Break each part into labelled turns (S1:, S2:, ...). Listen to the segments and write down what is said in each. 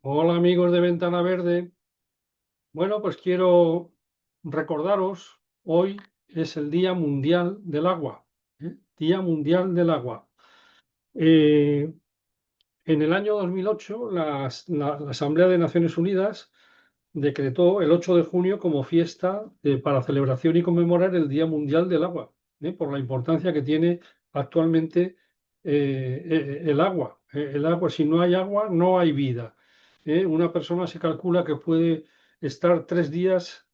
S1: Hola amigos de Ventana Verde. Bueno, pues quiero recordaros, hoy es el Día Mundial del Agua, ¿eh? Día Mundial del Agua. Eh, en el año 2008, la Asamblea de Naciones Unidas decretó el 8 de junio como fiesta para celebración y conmemorar el Día Mundial del Agua, por la importancia que tiene actualmente el agua. El agua, si no hay agua, no hay vida. Una persona se calcula que puede estar 3 días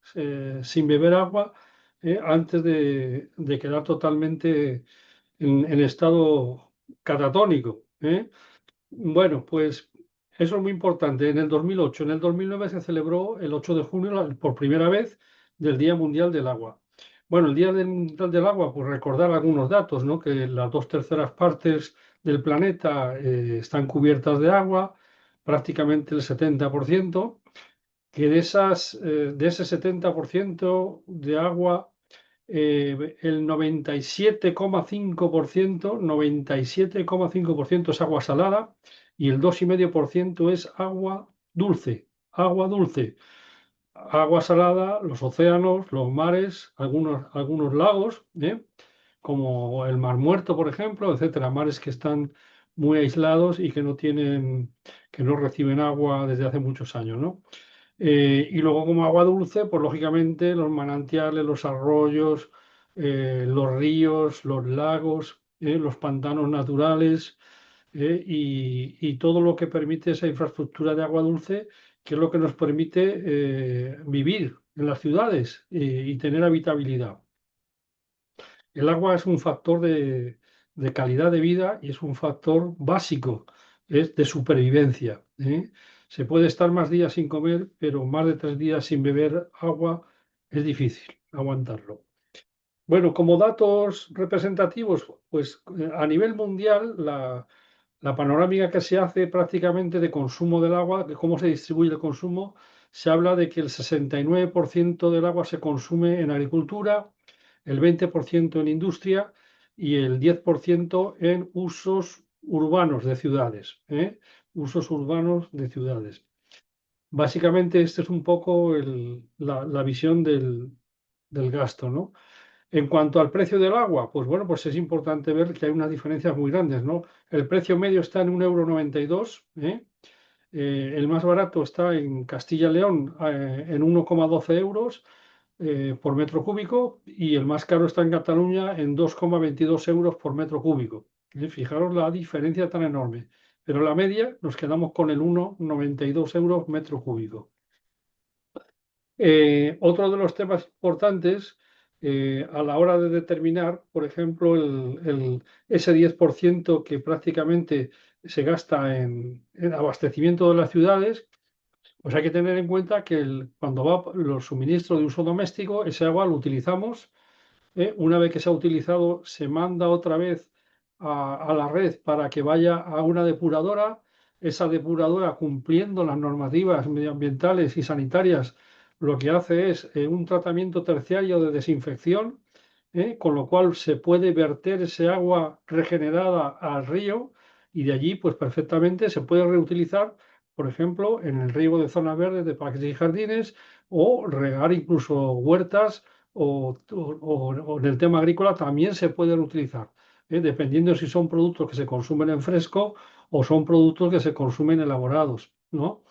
S1: sin beber agua antes de quedar totalmente en estado catatónico. Bueno, pues eso es muy importante. En el 2008, en el 2009 se celebró el 8 de junio por primera vez del Día Mundial del Agua. Bueno, el Día Mundial del Agua, pues recordar algunos datos, ¿no? Que las 2/3 partes del planeta están cubiertas de agua, prácticamente el 70%, que de ese 70% de agua, el 97,5% es agua salada y el 2,5% es agua dulce. Agua dulce, agua salada, los océanos, los mares, algunos lagos, como el Mar Muerto, por ejemplo, etcétera, mares que están muy aislados y que no reciben agua desde hace muchos años, ¿no? Y luego como agua dulce, pues lógicamente los manantiales, los arroyos, los ríos, los lagos, los pantanos naturales, y todo lo que permite esa infraestructura de agua dulce, que es lo que nos permite vivir en las ciudades y tener habitabilidad. El agua es un factor de calidad de vida y es un factor básico, es de supervivencia, ¿eh? Se puede estar más días sin comer, pero más de 3 días sin beber agua es difícil aguantarlo. Bueno, como datos representativos, pues a nivel mundial, la panorámica que se hace prácticamente de consumo del agua, de cómo se distribuye el consumo, se habla de que el 69% del agua se consume en agricultura, el 20% en industria y el 10% en usos urbanos de ciudades, usos urbanos de ciudades. Básicamente, este es un poco la visión del gasto, ¿no? En cuanto al precio del agua, pues bueno, pues es importante ver que hay unas diferencias muy grandes, ¿no? El precio medio está en 1,92 €, el más barato está en Castilla-León en 1,12 euros por metro cúbico y el más caro está en Cataluña en 2,22 euros por metro cúbico. Fijaros la diferencia tan enorme. Pero la media nos quedamos con el 1,92 euros metro cúbico. Otro de los temas importantes a la hora de determinar, por ejemplo, ese 10% que prácticamente se gasta en abastecimiento de las ciudades, pues hay que tener en cuenta que cuando va los suministros de uso doméstico, ese agua lo utilizamos. Una vez que se ha utilizado, se manda otra vez a la red para que vaya a una depuradora. Esa depuradora, cumpliendo las normativas medioambientales y sanitarias, lo que hace es un tratamiento terciario de desinfección, con lo cual se puede verter ese agua regenerada al río y de allí, pues perfectamente se puede reutilizar, por ejemplo, en el riego de zonas verdes, de parques y jardines, o regar incluso huertas o en el tema agrícola también se pueden utilizar, dependiendo si son productos que se consumen en fresco o son productos que se consumen elaborados, ¿no?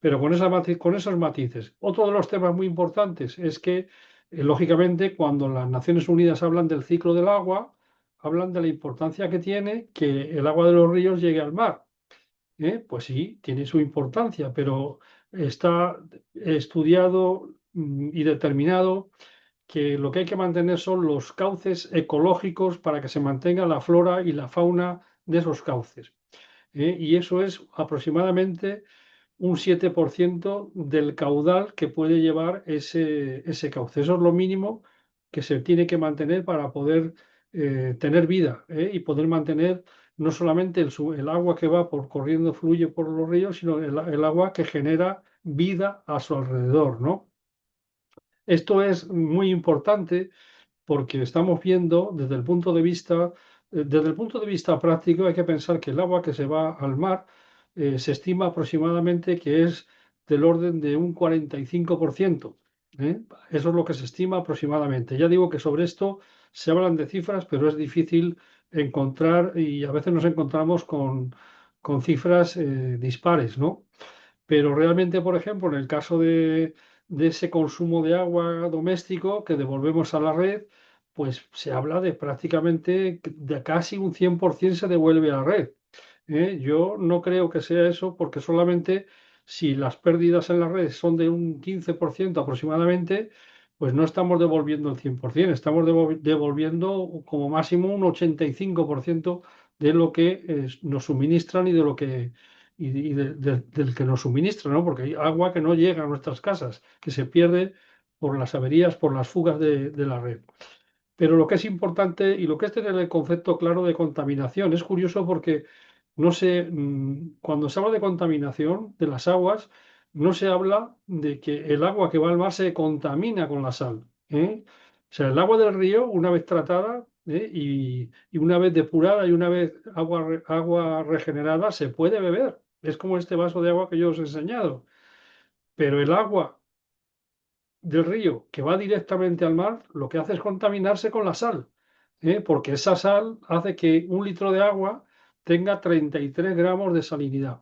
S1: Pero con esos matices. Otro de los temas muy importantes es que, lógicamente, cuando las Naciones Unidas hablan del ciclo del agua, hablan de la importancia que tiene que el agua de los ríos llegue al mar. Pues sí, tiene su importancia, pero está estudiado y determinado que lo que hay que mantener son los cauces ecológicos para que se mantenga la flora y la fauna de esos cauces. Y eso es aproximadamente un 7% del caudal que puede llevar ese cauce. Eso es lo mínimo que se tiene que mantener para poder tener vida, y poder mantener no solamente el agua que va corriendo, fluye por los ríos, sino el agua que genera vida a su alrededor, ¿no? Esto es muy importante porque estamos viendo desde el punto de vista práctico, hay que pensar que el agua que se va al mar, se estima aproximadamente que es del orden de un 45%. ¿Eh? Eso es lo que se estima aproximadamente. Ya digo que sobre esto se hablan de cifras, pero es difícil encontrar y a veces nos encontramos con cifras dispares, ¿no? Pero realmente, por ejemplo, en el caso de ese consumo de agua doméstico que devolvemos a la red, pues se habla de prácticamente de casi un 100% se devuelve a la red. Yo no creo que sea eso porque solamente si las pérdidas en la red son de un 15% aproximadamente, pues no estamos devolviendo el 100%, estamos devolviendo como máximo un 85% de lo que nos suministran y de lo que del que nos suministran, ¿no? Porque hay agua que no llega a nuestras casas, que se pierde por las averías, por las fugas de la red. Pero lo que es importante y lo que es tener el concepto claro de contaminación, es curioso porque no se, cuando se habla de contaminación de las aguas, no se habla de que el agua que va al mar se contamina con la sal. ¿Eh? O sea, el agua del río, una vez tratada, y una vez depurada y una vez agua regenerada, se puede beber. Es como este vaso de agua que yo os he enseñado. Pero el agua del río que va directamente al mar, lo que hace es contaminarse con la sal, porque esa sal hace que un litro de agua tenga 33 gramos de salinidad.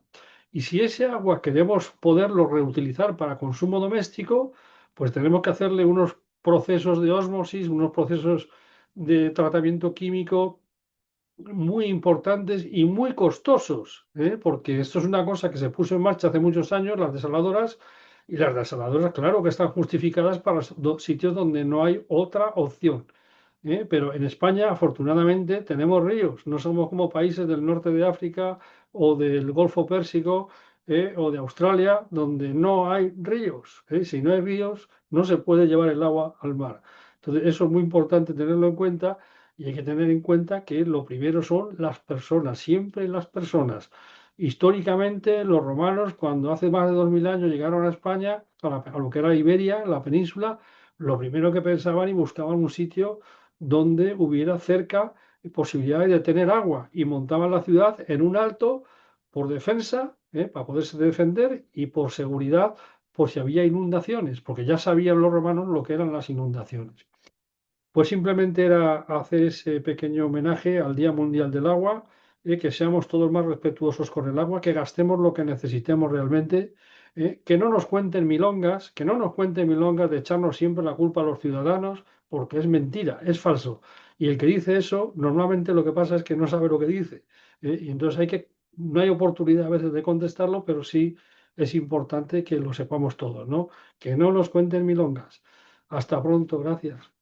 S1: Y si ese agua queremos poderlo reutilizar para consumo doméstico, pues tenemos que hacerle unos procesos de ósmosis, unos procesos de tratamiento químico muy importantes y muy costosos, porque esto es una cosa que se puso en marcha hace muchos años, las desaladoras, y las desaladoras, claro que están justificadas para sitios donde no hay otra opción. Pero en España, afortunadamente, tenemos ríos, no somos como países del norte de África o del Golfo Pérsico o de Australia, donde no hay ríos. Si no hay ríos, no se puede llevar el agua al mar. Entonces, eso es muy importante tenerlo en cuenta y hay que tener en cuenta que lo primero son las personas, siempre las personas. Históricamente, los romanos, cuando hace más de 2000 años llegaron a España, a lo que era Iberia, la península, lo primero que pensaban y buscaban un sitio donde hubiera cerca posibilidades de tener agua y montaban la ciudad en un alto por defensa, para poderse defender y por seguridad, por si había inundaciones, porque ya sabían los romanos lo que eran las inundaciones. Pues simplemente era hacer ese pequeño homenaje al Día Mundial del Agua, que seamos todos más respetuosos con el agua, que gastemos lo que necesitemos realmente, que no nos cuenten milongas, que no nos cuenten milongas de echarnos siempre la culpa a los ciudadanos, porque es mentira, es falso. Y el que dice eso, normalmente lo que pasa es que no sabe lo que dice. Y entonces no hay oportunidad a veces de contestarlo, pero sí es importante que lo sepamos todos, ¿no? Que no nos cuenten milongas. Hasta pronto, gracias.